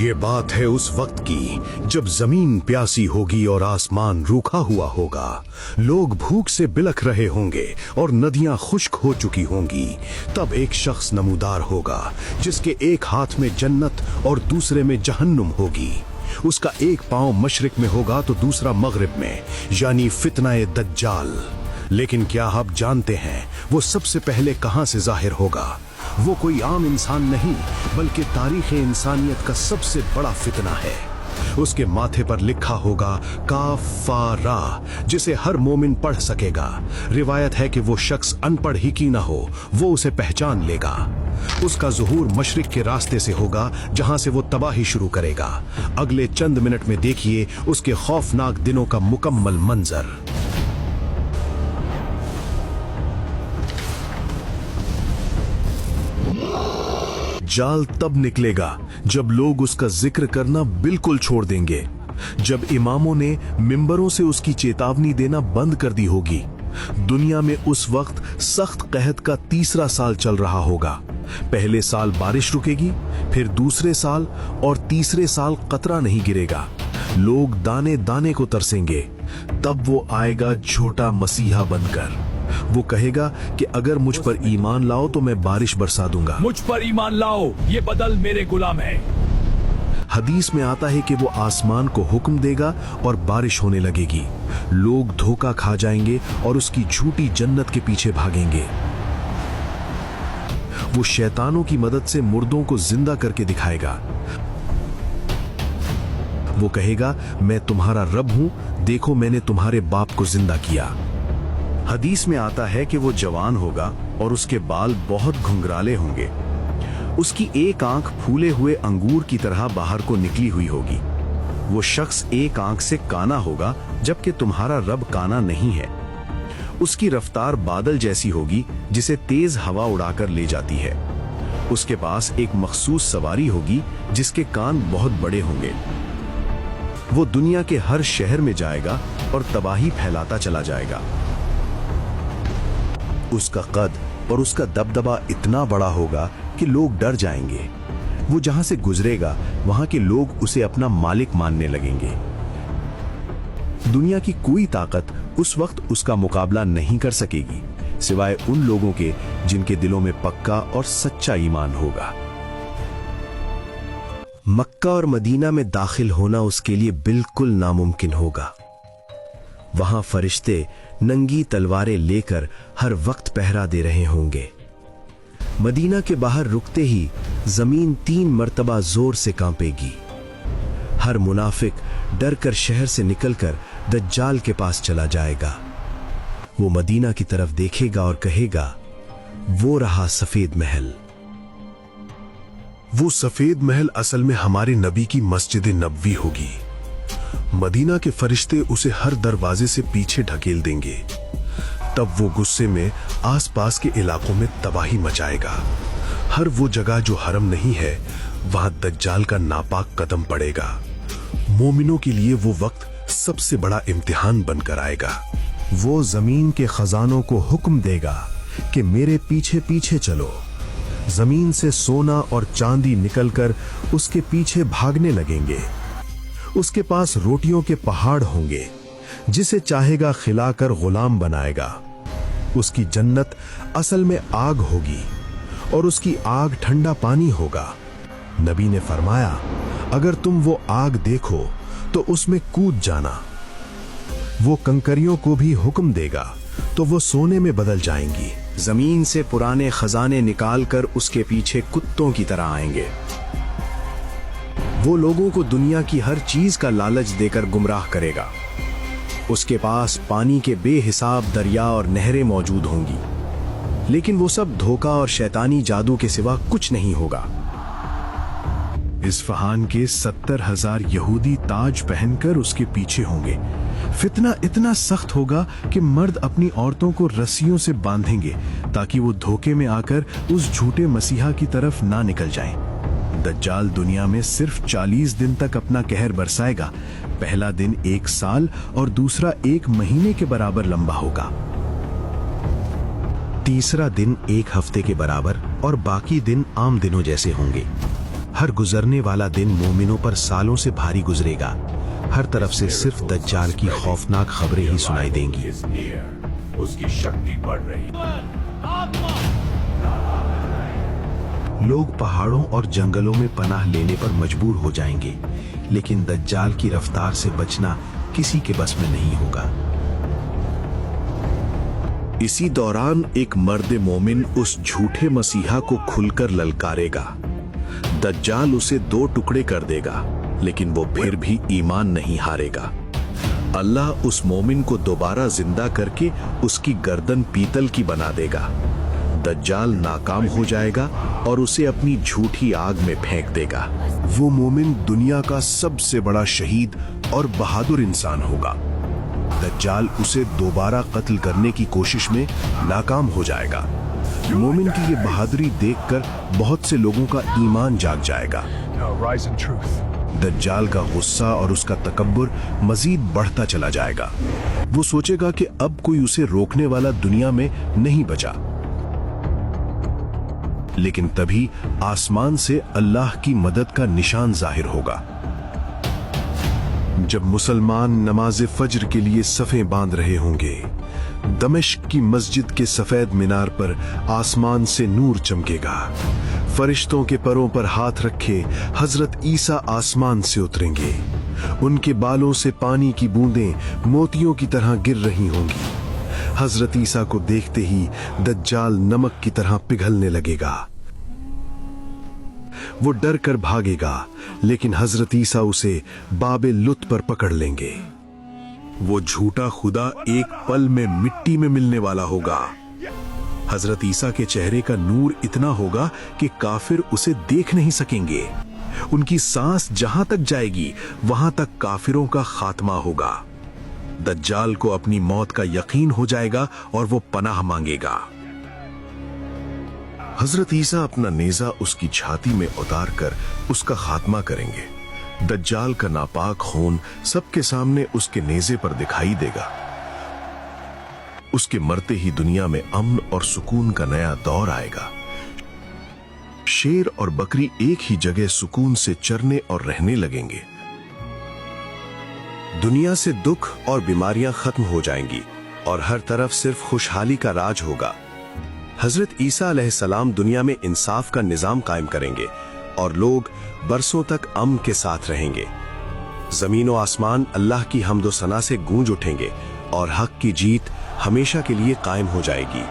ये बात है उस वक्त की जब जमीन प्यासी होगी और आसमान रूखा हुआ होगा, लोग भूख से बिलख रहे होंगे और नदियां खुश्क हो चुकी होंगी। तब एक शख्स नमूदार होगा जिसके एक हाथ में जन्नत और दूसरे में जहन्नुम होगी। उसका एक पांव मशरिक में होगा तो दूसरा मगरिब में, यानी फितनाए दज्जाल। लेकिन क्या आप जानते हैं वो सबसे पहले कहां से जाहिर होगा? वो कोई आम इंसान नहीं बल्कि तारीख़ इंसानियत का सबसे बड़ा फितना है। उसके माथे पर लिखा होगा काफारा, जिसे हर मोमिन पढ़ सकेगा। रिवायत है कि वो शख्स अनपढ़ ही की ना हो, वो उसे पहचान लेगा। उसका ज़ुहूर मशरिक के रास्ते से होगा जहां से वो तबाही शुरू करेगा। अगले चंद मिनट में देखिए उसके खौफनाक दिनों का मुकम्मल मंजर। जाल तब निकलेगा जब लोग उसका जिक्र करना बिल्कुल छोड़ देंगे, जब इमामों ने मिंबरों से उसकी चेतावनी देना बंद कर दी होगी। दुनिया में उस वक्त सख्त कहत का तीसरा साल चल रहा होगा। पहले साल बारिश रुकेगी, फिर दूसरे साल और तीसरे साल कतरा नहीं गिरेगा। लोग दाने दाने को तरसेंगे। तब वो आएगा झूठा मसीहा बनकर। वो कहेगा कि अगर मुझ पर ईमान लाओ तो मैं बारिश बरसा दूंगा। मुझ पर ईमान लाओ, ये बदल मेरे गुलाम है। हदीस में आता है कि वो आसमान को हुक्म देगा और बारिश होने लगेगी। लोग धोखा खा जाएंगे और उसकी झूठी जन्नत के पीछे भागेंगे। वो शैतानों की मदद से मुर्दों को जिंदा करके दिखाएगा। वो कहेगा मैं तुम्हारा रब हूं, देखो मैंने तुम्हारे बाप को जिंदा किया। हदीस में आता है कि वो जवान होगा और उसके बाल बहुत घुंघराले होंगे। उसकी एक आंख फूले हुए अंगूर की तरह बाहर को निकली हुई होगी। वो शख्स एक आंख से काना होगा जबकि तुम्हारा रब काना नहीं है। उसकी रफ्तार बादल जैसी होगी जिसे तेज हवा उड़ाकर ले जाती है। उसके पास एक मखसूस सवारी होगी जिसके कान बहुत बड़े होंगे। वो दुनिया के हर शहर में जाएगा और तबाही फैलाता चला जाएगा। उसका कद और उसका दबदबा इतना बड़ा होगा कि लोग डर जाएंगे। वो जहां से गुजरेगा वहां के लोग उसे अपना मालिक मानने लगेंगे। दुनिया की कोई ताकत उस वक्त उसका मुकाबला नहीं कर सकेगी सिवाय उन लोगों के जिनके दिलों में पक्का और सच्चा ईमान होगा। मक्का और मदीना में दाखिल होना उसके लिए बिल्कुल नामुमकिन होगा। वहां फरिश्ते नंगी तलवारें लेकर हर वक्त पहरा दे रहे होंगे। मदीना के बाहर रुकते ही जमीन 3 मर्तबा जोर से कांपेगी। हर मुनाफिक डर कर शहर से निकलकर दज्जाल के पास चला जाएगा। वो मदीना की तरफ देखेगा और कहेगा वो रहा सफेद महल। वो सफेद महल असल में हमारे नबी की मस्जिद नबवी होगी। मदीना के फरिश्ते उसे हर दरवाजे से पीछे ढकेल देंगे। तब वो गुस्से में आसपास के इलाकों में तबाही मचाएगा। हर वो जगह जो हरम नहीं है वहां दज्जाल का नापाक कदम पड़ेगा। मोमिनों के लिए वो वक्त सबसे बड़ा इम्तिहान बनकर आएगा। वो जमीन के खजानों को हुक्म देगा कि मेरे पीछे पीछे चलो। जमीन से सोना और चांदी निकलकर उसके पीछे भागने लगेंगे। उसके पास रोटियों के पहाड़ होंगे, जिसे चाहेगा खिलाकर गुलाम बनाएगा। उसकी जन्नत असल में आग होगी और उसकी आग ठंडा पानी होगा। नबी ने फरमाया अगर तुम वो आग देखो तो उसमें कूद जाना। वो कंकरियों को भी हुक्म देगा तो वो सोने में बदल जाएंगी। जमीन से पुराने खजाने निकालकर उसके पीछे कुत्तों की तरह आएंगे। वो लोगों को दुनिया की हर चीज का लालच देकर गुमराह करेगा। उसके पास पानी के बेहिसाब दरिया और नहरें मौजूद होंगी, लेकिन वो सब धोखा और शैतानी जादू के सिवा कुछ नहीं होगा। इस्फहान के 70,000 यहूदी ताज पहनकर उसके पीछे होंगे। फितना इतना सख्त होगा कि मर्द अपनी औरतों को रस्सियों से बांधेंगे ताकि वो धोखे में आकर उस झूठे मसीहा की तरफ ना निकल जाएं। दज्जाल दुनिया में सिर्फ 40 दिन तक अपना कहर बरसाएगा। पहला दिन 1 साल और दूसरा 1 महीने के बराबर लंबा होगा। तीसरा दिन 1 हफ्ते के बराबर और बाकी दिन आम दिनों जैसे होंगे। हर गुजरने वाला दिन मोमिनों पर सालों से भारी गुजरेगा। हर तरफ से सिर्फ दज्जाल की खौफनाक खबरें ही सुनाई देंगी। उसकी शक्ति बढ़ रही। लोग पहाड़ों और जंगलों में पनाह लेने पर मजबूर हो जाएंगे, लेकिन दज्जाल की रफ्तार से बचना किसी के बस में नहीं होगा। इसी दौरान एक मर्द मोमिन उस झूठे मसीहा को खुलकर ललकारेगा। दज्जाल उसे 2 टुकड़े कर देगा, लेकिन वो फिर भी ईमान नहीं हारेगा। अल्लाह उस मोमिन को दोबारा जिंदा करके उसकी गर्दन पीतल की बना देगा। दज्जाल नाकाम हो जाएगा और उसे अपनी झूठी आग में फेंक देगा। वो मोमिन दुनिया का सबसे बड़ा शहीद और बहादुर इंसान होगा। दज्जाल उसे दोबारा कत्ल करने की कोशिश में नाकाम हो जाएगा। मोमिन की ये बहादुरी देखकर बहुत से लोगों का ईमान जाग जाएगा। दज्जाल का गुस्सा और उसका तकब्बुर मजीद बढ़ता चला जाएगा। वो सोचेगा कि अब कोई उसे रोकने वाला दुनिया में नहीं बचा। लेकिन तभी आसमान से अल्लाह की मदद का निशान जाहिर होगा। जब मुसलमान नमाज फज्र के लिए सफ़ें बांध रहे होंगे, दमिश्क की मस्जिद के सफेद मीनार पर आसमान से नूर चमकेगा। फरिश्तों के परों पर हाथ रखे हजरत ईसा आसमान से उतरेंगे। उनके बालों से पानी की बूंदें मोतियों की तरह गिर रही होंगी। हजरत ईसा को देखते ही दज्जाल नमक की तरह पिघलने लगेगा। वो डर कर भागेगा, लेकिन हजरत ईसा उसे बाबे लुत पर पकड़ लेंगे। वो झूठा खुदा एक पल में मिट्टी में मिलने वाला होगा। हजरत ईसा के चेहरे का नूर इतना होगा कि काफिर उसे देख नहीं सकेंगे। उनकी सांस जहां तक जाएगी वहां तक काफिरों का खात्मा होगा। दज्जाल को अपनी मौत का यकीन हो जाएगा और वो पनाह मांगेगा। हजरत ईसा अपना नेजा उसकी छाती में उतार कर उसका खात्मा करेंगे। दज्जाल का नापाक खून सबके सामने उसके नेजे पर दिखाई देगा। उसके मरते ही दुनिया में अमन और सुकून का नया दौर आएगा। शेर और बकरी एक ही जगह सुकून से चरने और रहने लगेंगे। दुनिया से दुख और बीमारियां खत्म हो जाएंगी और हर तरफ सिर्फ खुशहाली का राज होगा। हजरत ईसा अलैहिस्सलाम दुनिया में इंसाफ का निजाम कायम करेंगे और लोग बरसों तक अमन के साथ रहेंगे। जमीन और आसमान अल्लाह की हम्दो सना से गूंज उठेंगे और हक की जीत हमेशा के लिए कायम हो जाएगी।